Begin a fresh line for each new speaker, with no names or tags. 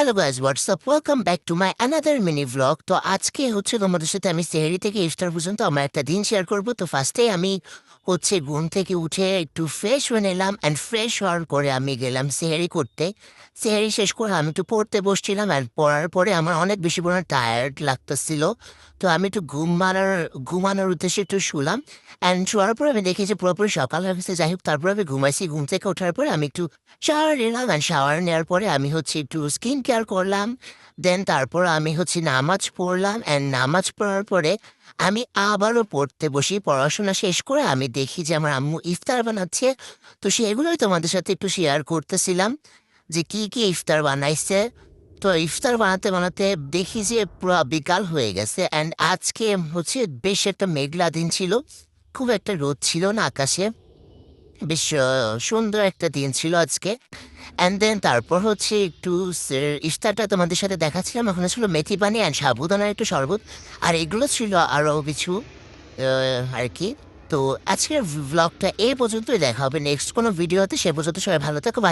Hello guys WhatsApp welcome back to my another mini vlog. তো আজকে হচ্ছে তোমাদের সাথে আমি সেহরি থেকে ইফতার পর্যন্ত আমার একটা দিন শেয়ার করব। তো ফার্স্টে আমি হচ্ছে ঘুম থেকে উঠে একটু ফ্রেশ হয়ে নিলাম অ্যান্ড ফ্রেশ হওয়ার পরে আমি গেলাম সেহরি করতে। সেহরি শেষ করে আমি একটু পড়তে বসছিলাম অ্যান্ড পড়ার পরে আমার অনেক বেশি পরিমাণ টায়ার্ড লাগতেছিল। তো আমি একটু ঘুমানোর উদ্দেশ্যে একটু শুলাম অ্যান্ড শোয়ার পরে আমি দেখি যে পুরোপুরি সকাল হয়ে গেছে। যাই হোক, তারপরে আমি ঘুমাইছি। ঘুম থেকে ওঠার পরে আমি একটু শাওয়ার নিলাম অ্যান্ড শাওয়ার নেওয়ার পরে আমি হচ্ছে একটু স্কিন কেয়ার করলাম। দেন তারপর আমি হচ্ছে নামাজ পড়লাম অ্যান্ড নামাজ পড়ার পরে আমি আবারও পড়তে বসি। পড়াশোনা শেষ করে আমি দেখি যে আমার আম্মু ইফতার বানাচ্ছে। তো সেগুলোই তোমাদের সাথে একটু শেয়ার করতেছিলাম যে কি কি ইফতার বানাইছে। তো ইফতার বানাতে বানাতে দেখি যে পুরো বিকাল হয়ে গেছে অ্যান্ড আজকে হচ্ছে বেশ একটা মেঘলা দিন ছিল। খুব একটা রোদ ছিল না আকাশে। বেশ সুন্দর একটা দিন ছিল আজকে। অ্যান্ড দেন তারপর হচ্ছে একটু ইফতারটা তোমাদের সাথে দেখাচ্ছিলাম। ওখানে ছিল মেথি পানি অ্যান্ড সাবুদানার একটু শরবত, আর এগুলো ছিল আরও কিছু আর কি। তো আজকের ভ্লগটা এই পর্যন্তই। দেখা হবে নেক্সট কোনো ভিডিওতে। সে পর্যন্ত সবাই ভালো থাকো।